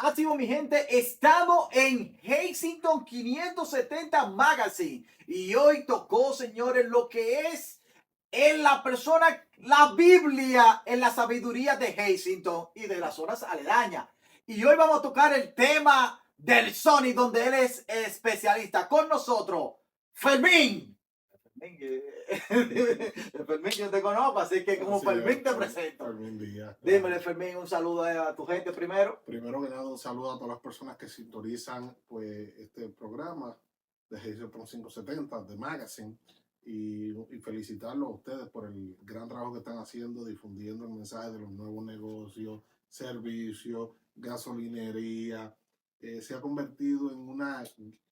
Así mi gente, estamos en Hazington 570 Magazine y hoy tocó, señores, lo que es en la persona, la Biblia en la sabiduría de Hazington y de las zonas aledañas. Y hoy vamos a tocar el tema del Sony, donde él es especialista. Con nosotros, Fermín. Fermín, yo te conozco, así que como Así Fermín te es, presento. Fermín Díaz. Dímele, Fermín, un saludo a tu gente primero. Primero que nada, un saludo a todas las personas que sintonizan pues, este programa de Ejército 570 de Magazine y felicitarlos a ustedes por el gran trabajo que están haciendo, difundiendo el mensaje de los nuevos negocios, servicios, gasolinería. Se ha convertido en una,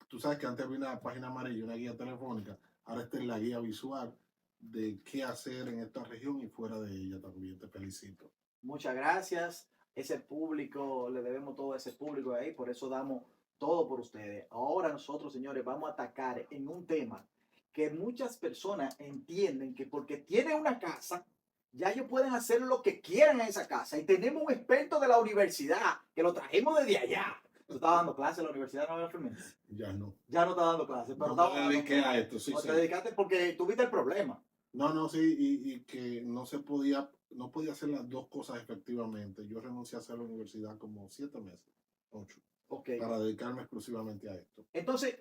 tú sabes que antes había una página amarilla, una guía telefónica, ahora esta es la guía visual de qué hacer en esta región y fuera de ella también. Te felicito. Muchas gracias. Ese público, le debemos todo a ese público ahí, por eso damos todo por ustedes. Ahora nosotros, señores, vamos a atacar en un tema que muchas personas entienden que porque tienen una casa, ya ellos pueden hacer lo que quieran en esa casa. Y tenemos un experto de la universidad que lo trajimos desde allá. ¿Tú estabas dando clase en la universidad, no, Fermín? Ya no. Ya no está dando clase, pero No estaba me dediqué a esto, sí, o sí. te dedicaste porque tuviste el problema. No, sí, y que no se podía, no podía hacer las dos cosas efectivamente. Yo renuncié a hacer la universidad como 7 meses, 8, Ok. para dedicarme exclusivamente a esto. Entonces,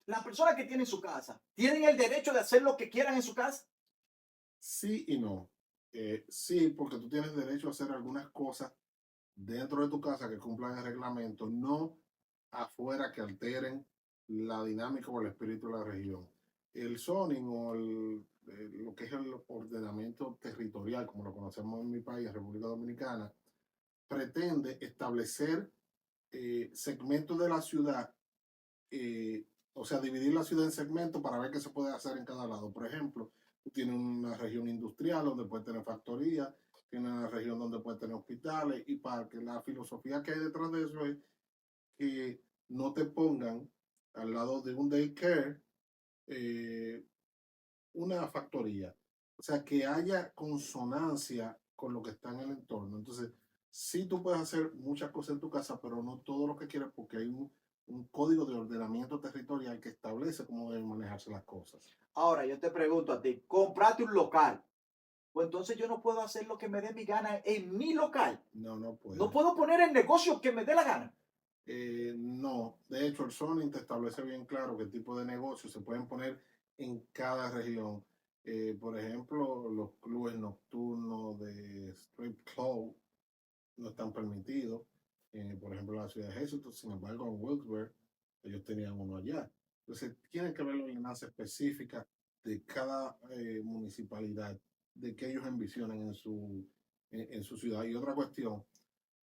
las personas que tienen su casa, ¿tienen el derecho de hacer lo que quieran en su casa? Sí y no. Sí, porque tú tienes derecho a hacer algunas cosas dentro de tu casa que cumplan el reglamento, no afuera que alteren la dinámica o el espíritu de la región. El zoning o lo que es el ordenamiento territorial, como lo conocemos en mi país, República Dominicana, pretende establecer segmentos de la ciudad, eh, o sea, dividir la ciudad en segmentos para ver qué se puede hacer en cada lado. Por ejemplo, tú tienes una región industrial donde puedes tener factorías, tienes una región donde puedes tener hospitales y parques. La filosofía que hay detrás de eso es que no te pongan al lado de un daycare eh, una factoría. O sea, que haya consonancia con lo que está en el entorno. Entonces, sí tú puedes hacer muchas cosas en tu casa, pero no todo lo que quieres porque hay un código de ordenamiento territorial que establece cómo deben manejarse las cosas. Ahora, yo te pregunto a ti, comprate un local. Pues entonces yo no puedo hacer lo que me dé mi gana en mi local. No puede. No puedo poner el negocio que me dé la gana. No, de hecho el zoning te establece bien claro qué tipo de negocios se pueden poner en cada región. Por ejemplo, los clubes nocturnos de strip club no están permitidos. Por ejemplo, en la ciudad de Jesús, sin embargo, en Wilkes-Barre, ellos tenían uno allá. Entonces, tienen que ver la ordenanza específica de cada municipalidad, de que ellos envisionan en su ciudad. Y otra cuestión,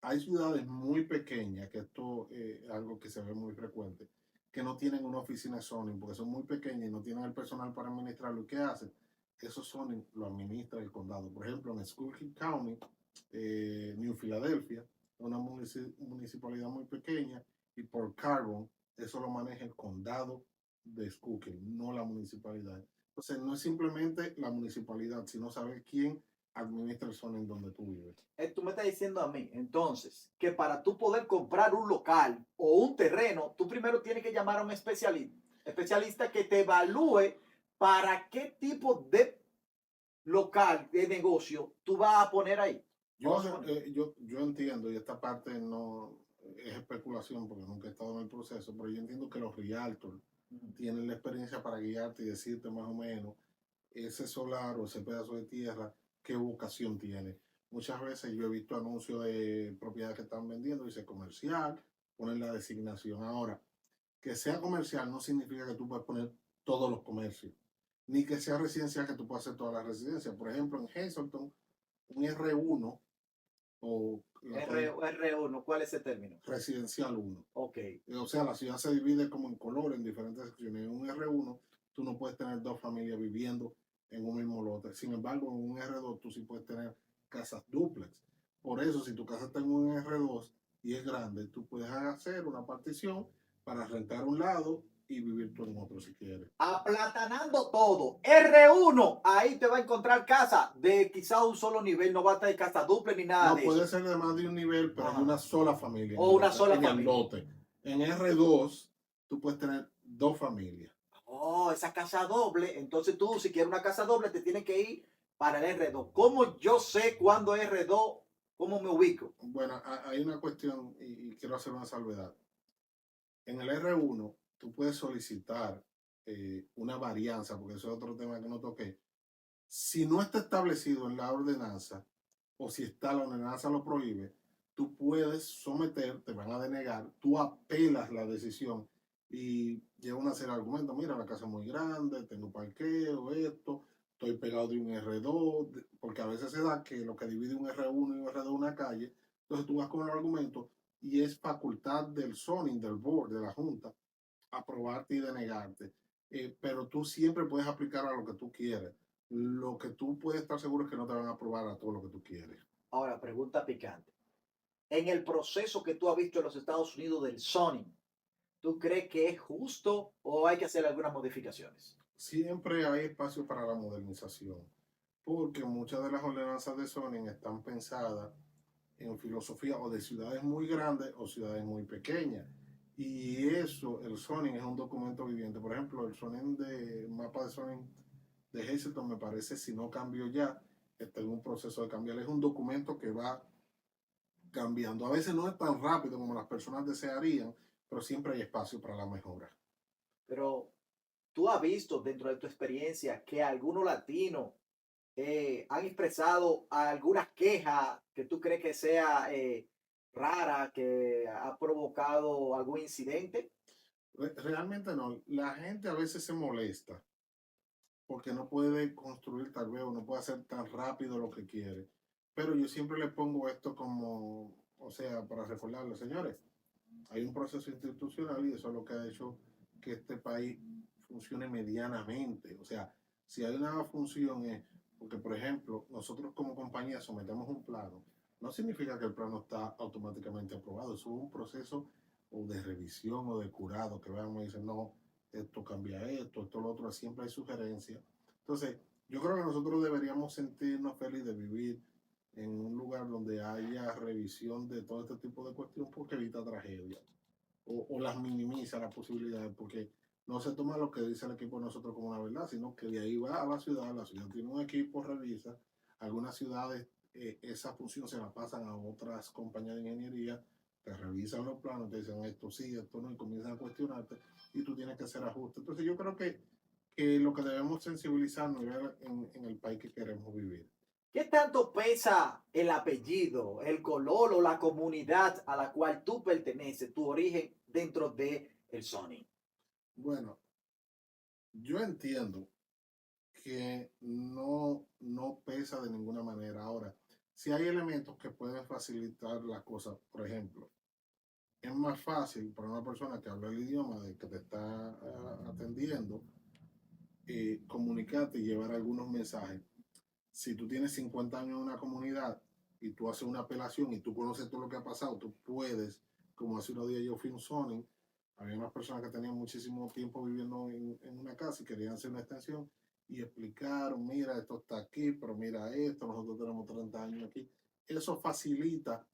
hay ciudades muy pequeñas, que esto es algo que se ve muy frecuente, que no tienen una oficina de zoning porque son muy pequeñas y no tienen el personal para administrarlo. ¿Y qué hacen? Esos zoning lo administra el condado. Por ejemplo, en Schuylkill County, New Philadelphia, una municipalidad muy pequeña, y por Carbon, eso lo maneja el condado de Schuylkill, no la municipalidad. Entonces, no es simplemente la municipalidad, sino saber quién administra el zoning donde tú vives. Tú me estás diciendo a mí, entonces, que para tú poder comprar un local o un terreno, tú primero tienes que llamar a un especialista que te evalúe para qué tipo de local, de negocio, tú vas a poner ahí. Yo entiendo, y esta parte no es especulación porque nunca he estado en el proceso, pero yo entiendo que los realtors tienen la experiencia para guiarte y decirte más o menos ese solar o ese pedazo de tierra, qué vocación tiene. Muchas veces yo he visto anuncios de propiedades que están vendiendo, dice comercial, ponen la designación. Ahora, que sea comercial no significa que tú puedas poner todos los comercios, ni que sea residencial que tú puedas hacer todas las residencias. Por ejemplo, en Hazleton, un R1 o R1, ¿cuál es ese término? residencial 1. Ok. O sea, la ciudad se divide como en colores, en diferentes secciones. En un R1, tú no puedes tener dos familias viviendo en un mismo lote. Sin embargo, en un R2, tú sí puedes tener casas duplex. Por eso, si tu casa está en un R2 y es grande, tú puedes hacer una partición para rentar un lado y vivir tú en otro si quieres. Aplatanando todo. R1, ahí te va a encontrar casa de quizá un solo nivel, no va a estar casa duple ni nada No, de puede eso. ser de más de un nivel, pero de Ajá. una sola familia O una sola en el familia. lote. En R2, tú puedes tener dos familias. Oh, esa casa doble. Entonces tú, si quieres una casa doble, te tienes que ir para el R2. ¿Cómo yo sé cuándo es R2? ¿Cómo me ubico? Bueno, hay una cuestión y quiero hacer una salvedad. En el R1, tú puedes solicitar una varianza, porque eso es otro tema que no toqué. Si no está establecido en la ordenanza, o si está la ordenanza lo prohíbe, tú puedes someter, te van a denegar, tú apelas la decisión y lleva una serie de argumentos. Mira, la casa es muy grande, tengo parqueo, esto, estoy pegado de un R2, porque a veces se da que lo que divide un R1 y un R2 es una calle. Entonces tú vas con el argumento y es facultad del zoning, del board, de la junta, aprobarte y denegarte. Pero tú siempre puedes aplicar a lo que tú quieres. Lo que tú puedes estar seguro es que no te van a aprobar a todo lo que tú quieres. Ahora, pregunta picante. En el proceso que tú has visto en los Estados Unidos del zoning, ¿tú crees que es justo o hay que hacer algunas modificaciones? Siempre hay espacio para la modernización, porque muchas de las ordenanzas de zoning están pensadas en filosofía o de ciudades muy grandes o ciudades muy pequeñas. Y eso, el zoning es un documento viviente. Por ejemplo, el zoning de mapa de zoning de Hazleton me parece, si no cambio ya, está en un proceso de cambiar. Es un documento que va cambiando. A veces no es tan rápido como las personas desearían, pero siempre hay espacio para la mejora. Pero tú has visto dentro de tu experiencia que algunos latinos han expresado algunas quejas que tú crees que sea rara, que ha provocado algún incidente. Realmente no. La gente a veces se molesta porque no puede construir tal vez o no puede hacer tan rápido lo que quiere. Pero yo siempre le pongo esto como, o sea, para recordarle, señores, hay un proceso institucional y eso es lo que ha hecho que este país funcione medianamente. O sea, si hay una función es, porque por ejemplo, nosotros como compañía sometemos un plano, no significa que el plano está automáticamente aprobado, es un proceso o de revisión o de curado que vean y dicen, no, esto cambia esto lo otro, siempre hay sugerencias. Entonces, yo creo que nosotros deberíamos sentirnos felices de vivir en un lugar donde haya revisión de todo este tipo de cuestiones porque evita tragedia o las minimiza las posibilidades porque no se toma lo que dice el equipo de nosotros como una verdad, sino que de ahí va a la ciudad tiene un equipo, revisa, algunas ciudades esa función se la pasan a otras compañías de ingeniería, te revisan los planos, te dicen esto sí, esto no, y comienzan a cuestionarte y tú tienes que hacer ajustes. Entonces yo creo que lo que debemos sensibilizarnos y ver en el país que queremos vivir. ¿Qué tanto pesa el apellido, el color o la comunidad a la cual tú perteneces, tu origen dentro de el Sony? Bueno, yo entiendo que no pesa de ninguna manera. Ahora, si hay elementos que pueden facilitar las cosas, por ejemplo, es más fácil para una persona que habla el idioma de que te está atendiendo comunicarte y llevar algunos mensajes. Si tú tienes 50 años en una comunidad y tú haces una apelación y tú conoces todo lo que ha pasado, tú puedes, como hace unos días yo fui a un zoning, había unas personas que tenían muchísimo tiempo viviendo en una casa y querían hacer una extensión y explicaron, mira, esto está aquí, pero mira esto, nosotros tenemos 30 años aquí. Eso facilita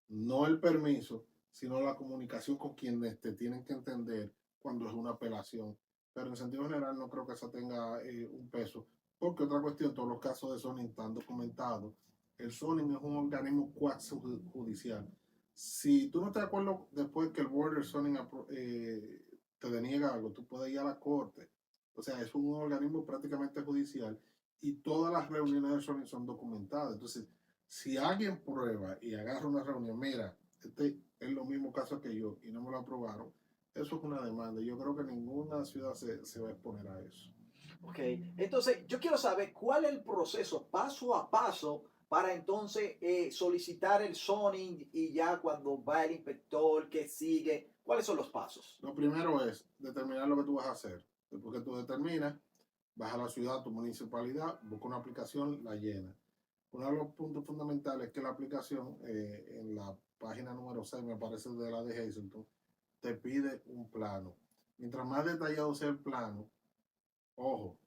no el permiso, sino la comunicación con quienes te tienen que entender cuando es una apelación. Pero en sentido general no creo que eso tenga un peso. Porque otra cuestión, todos los casos de zoning están documentados. El zoning es un organismo cuasi judicial. Si tú no te acuerdas después que el Border Zoning te deniega algo, tú puedes ir a la corte. O sea, es un organismo prácticamente judicial y todas las reuniones del zoning son documentadas. Entonces, si alguien prueba y agarra una reunión, mira, este es lo mismo caso que yo y no me lo aprobaron, eso es una demanda. Yo creo que ninguna ciudad se va a exponer a eso. Ok, entonces yo quiero saber cuál es el proceso paso a paso para entonces solicitar el zoning y ya cuando va el inspector que sigue, ¿cuáles son los pasos? Lo primero es determinar lo que tú vas a hacer. Después que tú determinas, vas a la ciudad, tu municipalidad, busca una aplicación, la llena. Uno de los puntos fundamentales es que la aplicación, en la página número 6, me parece de la de Hazleton, te pide un plano. mientras más detallado sea el plano, ojo,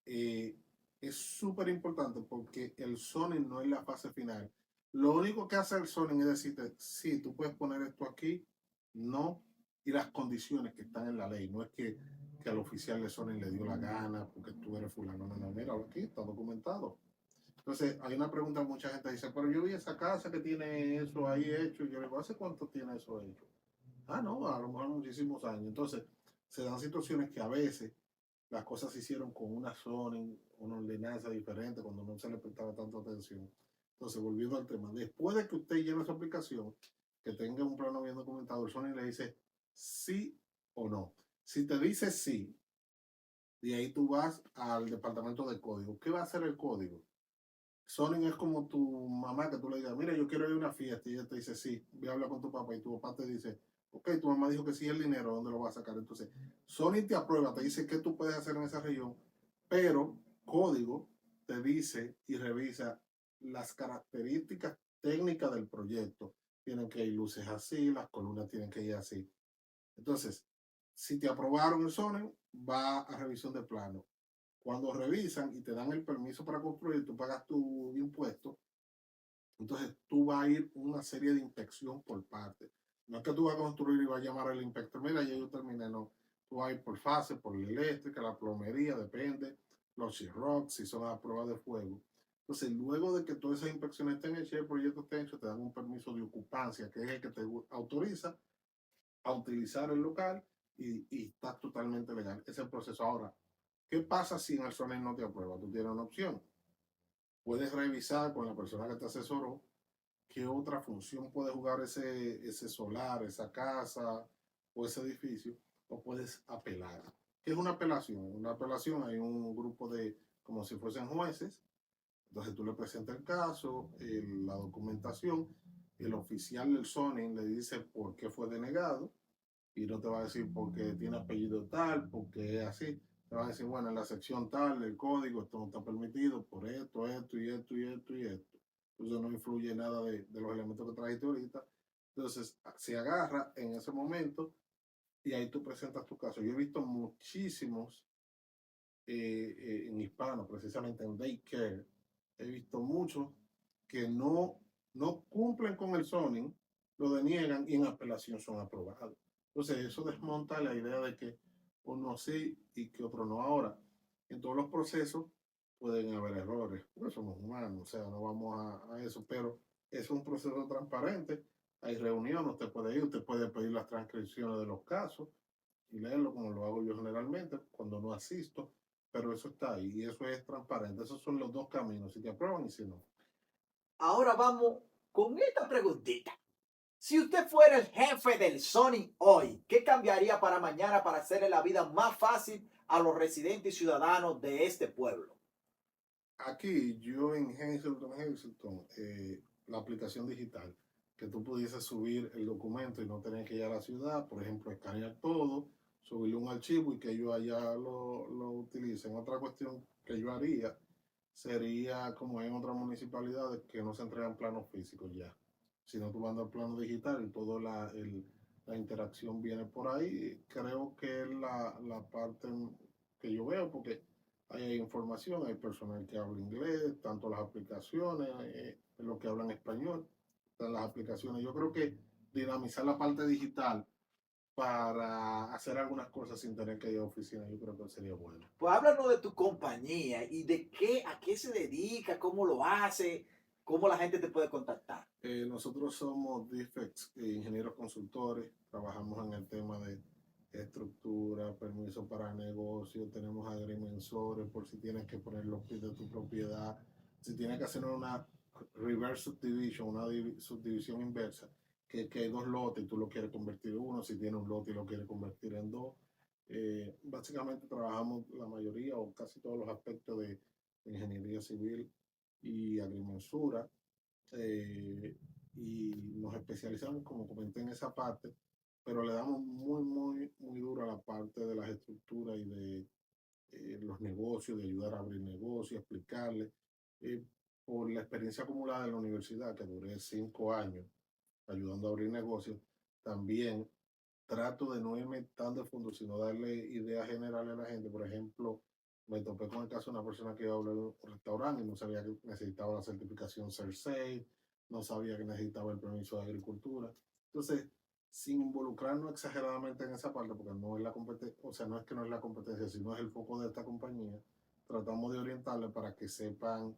eh, es súper importante porque el zoning no es la fase final. Lo único que hace el zoning es decirte, sí, tú puedes poner esto aquí, no, y las condiciones que están en la ley. No es que al oficial de zoning le dio la gana porque tú eres fulano. No, no, mira, aquí está documentado. Entonces, hay una pregunta, mucha gente dice, pero yo vi esa casa que tiene eso ahí hecho, y yo le digo, ¿hace cuánto tiene eso hecho? Ah, no, a lo mejor muchísimos años. Entonces, se dan situaciones que a veces las cosas se hicieron con una zona, una ordenanza diferente, cuando no se le prestaba tanta atención. Entonces, volviendo al tema, después de que usted llene su aplicación, que tenga un plano bien documentado, el Sony le dice sí o no. Si te dice sí, de ahí tú vas al departamento de código. ¿Qué va a hacer el código? Sony es como tu mamá que tú le digas, mira, yo quiero ir a una fiesta y ella te dice, sí, voy a hablar con tu papá y tu papá te dice, ok, tu mamá dijo que sí, el dinero, ¿dónde lo vas a sacar? Entonces, Sony te aprueba, te dice qué tú puedes hacer en esa región, pero código te dice y revisa las características técnicas del proyecto. Tienen que ir luces así, las columnas tienen que ir así. Entonces, si te aprobaron el Sony, va a revisión de plano. Cuando revisan y te dan el permiso para construir, tú pagas tu impuesto, entonces tú vas a ir una serie de inspección por parte. No es que tú vas a construir y vas a llamar al inspector, mira, ya yo terminé, no. Tú vas a ir por fase, por la eléctrica, la plomería, depende, los rocks, si son a prueba de fuego. Entonces, luego de que todas esas inspecciones estén hechas, el proyecto esté hecho, te dan un permiso de ocupancia, que es el que te autoriza a utilizar el local y está totalmente legal. Ese es el proceso. Ahora, ¿qué pasa si en el zoning no te aprueba? Tú tienes una opción. Puedes revisar con la persona que te asesoró qué otra función puede jugar ese solar, esa casa o ese edificio, o puedes apelar. ¿Qué es una apelación? Una apelación hay un grupo de, como si fuesen jueces, entonces tú le presentas el caso, la documentación, el oficial del zoning le dice por qué fue denegado, y no te va a decir porque tiene apellido tal, porque es así. Te va a decir, bueno, en la sección tal del código esto no está permitido por esto, esto y esto y esto y esto. Entonces no influye nada de los elementos que trajiste ahorita. Entonces se agarra en ese momento y ahí tú presentas tu caso. Yo he visto muchísimos en hispano, precisamente en daycare, he visto muchos que no cumplen con el zoning, lo deniegan y en apelación son aprobados. Entonces eso desmonta la idea de que uno sí y que otro no. Ahora, en todos los procesos pueden haber errores, porque somos humanos, o sea, no vamos a eso, pero es un proceso transparente, hay reuniones, usted puede pedir las transcripciones de los casos y leerlo como lo hago yo generalmente cuando no asisto, pero eso está ahí y eso es transparente. Esos son los dos caminos, si te aprueban y si no. Ahora vamos con esta preguntita. Si usted fuera el jefe del Sony hoy, ¿qué cambiaría para mañana para hacerle la vida más fácil a los residentes y ciudadanos de este pueblo? Aquí yo en Hazleton, la aplicación digital, que tú pudieses subir el documento y no tener que ir a la ciudad, por ejemplo, escanear todo, subirle un archivo y que ellos allá lo utilicen. Otra cuestión que yo haría sería como en otras municipalidades que no se entregan planos físicos ya, sino tú mandas el plano digital y toda la interacción viene por ahí. Creo que es la parte que yo veo porque hay información, hay personal que habla inglés, tanto las aplicaciones, los que hablan español, las aplicaciones. Yo creo que dinamizar la parte digital para hacer algunas cosas sin tener que ir a oficina, yo creo que sería bueno. Pues háblanos de tu compañía y de qué, a qué se dedica, cómo lo hace, cómo la gente te puede contactar. Nosotros somos Defects, ingenieros consultores, trabajamos en el tema de estructura, permiso para negocios, tenemos agrimensores por si tienes que poner los pies de tu propiedad, si tienes que hacer una reverse subdivision, una subdivisión inversa, que hay dos lotes y tú lo quieres convertir en uno, si tienes un lote y lo quieres convertir en dos. Básicamente trabajamos la mayoría o casi todos los aspectos de ingeniería civil y agrimensura, y nos especializamos, como comenté, en esa parte, pero le damos muy duro a la parte de las estructuras y de los negocios, de ayudar a abrir negocios, explicarle. Eh, por la experiencia acumulada en la universidad, que duré 5 años ayudando a abrir negocios, también trato de no irme tan de fondo, sino darle ideas generales a la gente. Por ejemplo, me topé con el caso de una persona que iba a abrir un restaurante y no sabía que necesitaba la certificación CERSEI, no sabía que necesitaba el permiso de agricultura. Entonces, sin involucrarnos exageradamente en esa parte, porque no es la competencia, o sea, no es que no es la competencia, sino es el foco de esta compañía, tratamos de orientarle para que sepan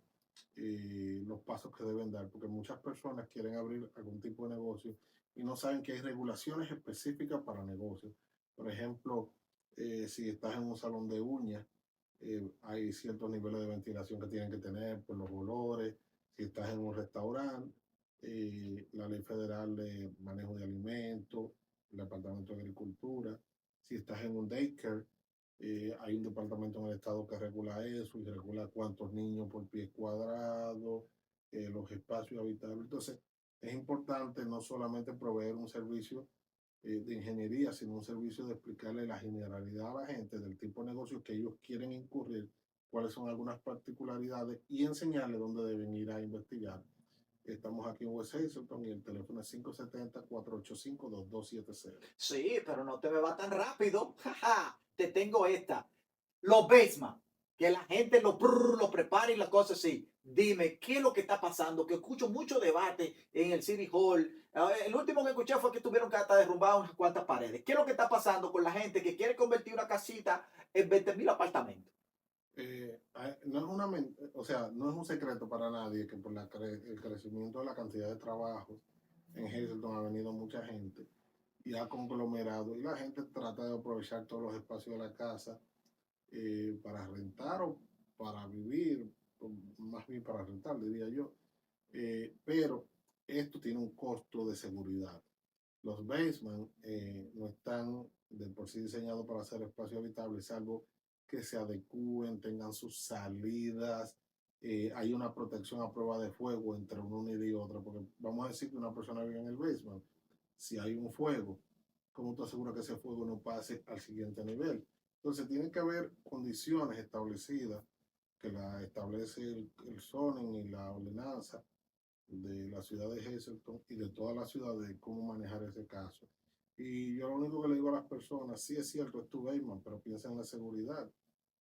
los pasos que deben dar, porque muchas personas quieren abrir algún tipo de negocio y no saben que hay regulaciones específicas para negocios. Por ejemplo, si estás en un salón de uñas, hay ciertos niveles de ventilación que tienen que tener por los olores. Si estás en un restaurante, la ley federal de manejo de alimentos, el departamento de agricultura. Si estás en un daycare, hay un departamento en el estado que regula eso y regula cuántos niños por pie cuadrado, los espacios habitables. Entonces, es importante no solamente proveer un servicio de ingeniería, sino un servicio de explicarle la generalidad a la gente del tipo de negocio que ellos quieren incurrir, cuáles son algunas particularidades y enseñarles dónde deben ir a investigar. Estamos aquí en West Hazleton y el teléfono es 570-485-2270. Sí, pero no te me va tan rápido. Jaja, te tengo esta. Los basement, que la gente lo prepara y la cosa así. Dime, ¿qué es lo que está pasando? Que escucho mucho debate en el City Hall. El último que escuché fue que tuvieron que hasta derrumbar unas cuantas paredes. ¿Qué es lo que está pasando con la gente que quiere convertir una casita en 20,000 apartamentos? No es una, o sea, no es un secreto para nadie que por el crecimiento de la cantidad de trabajos en Hazleton ha venido mucha gente y ha conglomerado y la gente trata de aprovechar todos los espacios de la casa para rentar o para vivir, o más bien para rentar, diría yo. Pero esto tiene un costo de seguridad. Los basement no están de por sí diseñados para ser espacio habitable, salvo que se adecúen, tengan sus salidas, hay una protección a prueba de fuego entre una unidad y otra, porque vamos a decir que una persona vive en el basement, si hay un fuego, ¿cómo tú aseguras que ese fuego no pase al siguiente nivel? Entonces tienen que haber condiciones establecidas que la establece el zoning y la ordenanza de la ciudad de Hazleton y de toda la ciudad de cómo manejar ese caso. Y yo lo único que le digo a las personas, sí es cierto, es tu Bayman, pero piensa en la seguridad.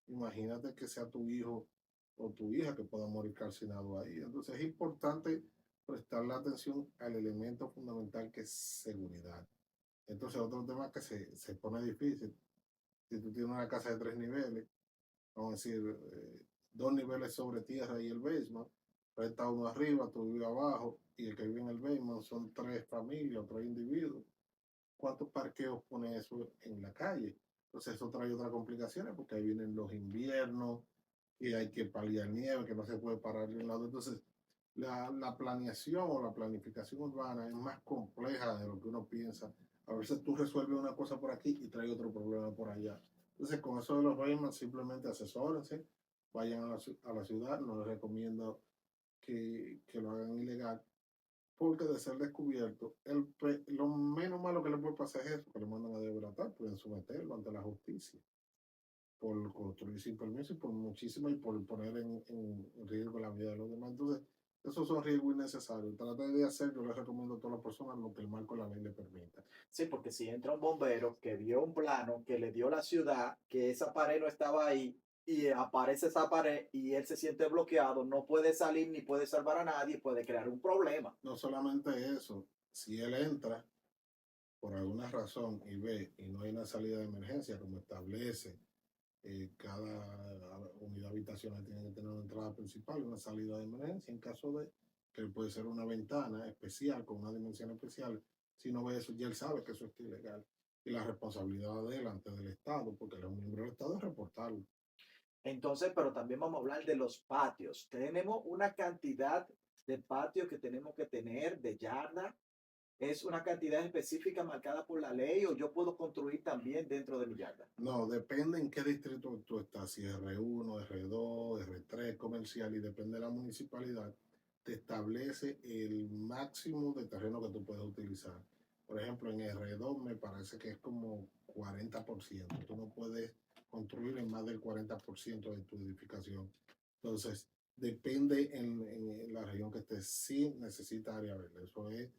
Imagínate que sea tu hijo o tu hija que pueda morir calcinado ahí. Entonces es importante prestar la atención al elemento fundamental que es seguridad. Entonces otro tema que se pone difícil, si tú tienes una casa de 3 niveles, vamos a decir, 2 niveles sobre tierra y el basement, pues está uno arriba, tú vives abajo, y el que vive en el basement son 3 familias, 3 individuos. ¿Cuántos parqueos pone eso en la calle? Entonces eso trae otras complicaciones porque ahí vienen los inviernos, y hay que paliar nieve, que no se puede parar de un lado. Entonces, la planeación o la planificación urbana es más compleja de lo que uno piensa. A veces tú resuelves una cosa por aquí y trae otro problema por allá. Entonces, con eso de los Rayman, simplemente asesórense, vayan a la ciudad. No les recomiendo que lo hagan ilegal, porque de ser descubierto, lo menos malo que le puede pasar es eso, que le mandan a desbaratar, pueden someterlo ante la justicia por construir sin permiso y por muchísimo y por poner en riesgo la vida de los demás. Entonces, esos son riesgos innecesarios. Trata de hacer, yo les recomiendo a todas las personas lo que el marco de la ley le permita. Sí, porque si entra un bombero que vio un plano, que le dio la ciudad, que esa pared no estaba ahí, y aparece esa pared y él se siente bloqueado, no puede salir ni puede salvar a nadie, puede crear un problema. No solamente eso, si él entra por alguna razón y ve y no hay una salida de emergencia como establece, cada unidad habitacional tiene que tener una entrada principal y una salida de emergencia en caso de que puede ser una ventana especial con una dimensión especial. Si no ve eso, ya él sabe que eso es ilegal. Y la responsabilidad delante del Estado, porque él es un miembro del Estado, es reportarlo. Entonces, pero también vamos a hablar de los patios. Tenemos una cantidad de patios que tenemos que tener, de yarda. ¿Es una cantidad específica marcada por la ley o yo puedo construir también dentro de mi yarda? No, depende en qué distrito tú estás, si es R1, R2, R3, comercial, y depende de la municipalidad, te establece el máximo de terreno que tú puedes utilizar. Por ejemplo, en R2 me parece que es como 40%. Tú no puedes construir en más del 40% de tu edificación. Entonces, depende en la región que estés, sí necesita área verde. Eso es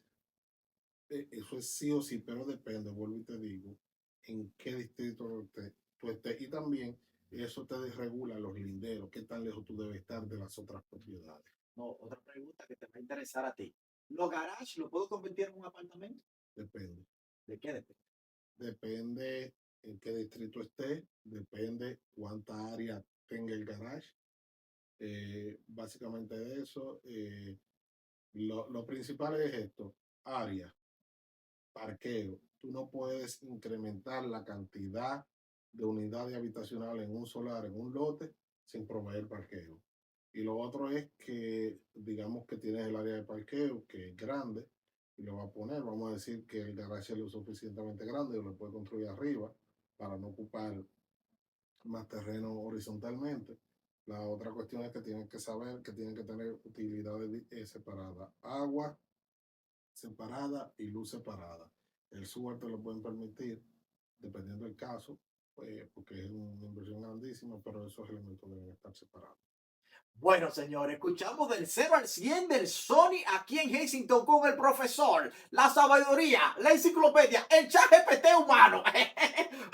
eso es sí o sí, pero depende, vuelvo y te digo, en qué distrito tú estés. Y también eso te regula los linderos, qué tan lejos tú debes estar de las otras propiedades. No, otra pregunta que te va a interesar a ti. ¿Los garages los puedo convertir en un apartamento? Depende. ¿De qué depende? Depende en qué distrito estés, depende cuánta área tenga el garage. Básicamente de eso, lo principal es esto, área, parqueo. Tú no puedes incrementar la cantidad de unidades habitacionales en un solar, en un lote, sin proveer parqueo. Y lo otro es que, digamos que tienes el área de parqueo, que es grande, y lo va a poner, vamos a decir que el garaje es lo suficientemente grande, o lo puede construir arriba para no ocupar más terreno horizontalmente. La otra cuestión es que tienen que saber que tienen que tener utilidades separadas, agua separada y luz separada. El SUAR te lo pueden permitir, dependiendo del caso, porque es una inversión grandísima, pero esos elementos deben estar separados. Bueno, señores, escuchamos del 0 al 100 del Sony aquí en Hessington con el profesor, la sabiduría, la enciclopedia, el chat GPT humano.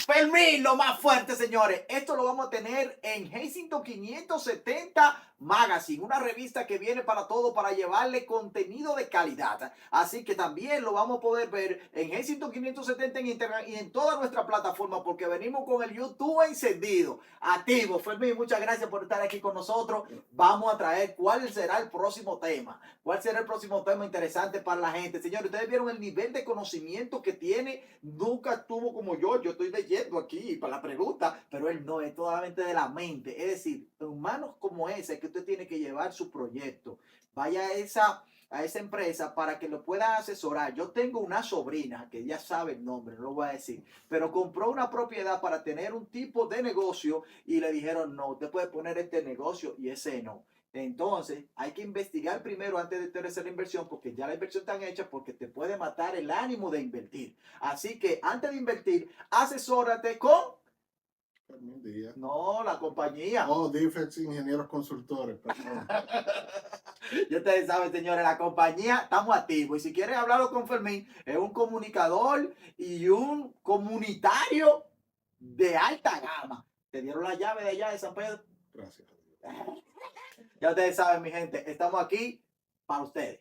Fermín, lo más fuerte, señores. Esto lo vamos a tener en Hessington 570 Magazine, una revista que viene para todo, para llevarle contenido de calidad. Así que también lo vamos a poder ver en Hessington 570 en internet y en toda nuestra plataforma, porque venimos con el YouTube encendido, activo. Fermín, muchas gracias por estar aquí con nosotros. Vamos a traer cuál será el próximo tema. ¿Cuál será el próximo tema interesante para la gente? Señores, ustedes vieron el nivel de conocimiento que tiene. Nunca estuvo como yo. Yo estoy leyendo aquí para la pregunta, pero él no, es totalmente de la mente. Es decir, humanos como ese que usted tiene que llevar su proyecto. Vaya a esa empresa para que lo puedan asesorar. Yo tengo una sobrina que ya sabe el nombre, no lo voy a decir, pero compró una propiedad para tener un tipo de negocio y le dijeron, no, usted puede poner este negocio y ese no. Entonces, hay que investigar primero antes de hacer la inversión, porque ya la inversión está hecha, porque te puede matar el ánimo de invertir. Así que antes de invertir, asesórate con... Fermín Díaz. No, la compañía. Oh, Difex Ingenieros Consultores, perdón. Ya ustedes saben, señores, la compañía estamos activos. Y si quieres hablarlo con Fermín, es un comunicador y un comunitario de alta gama. Te dieron la llave de allá de San Pedro. Gracias. Ya ustedes saben, mi gente, estamos aquí para ustedes.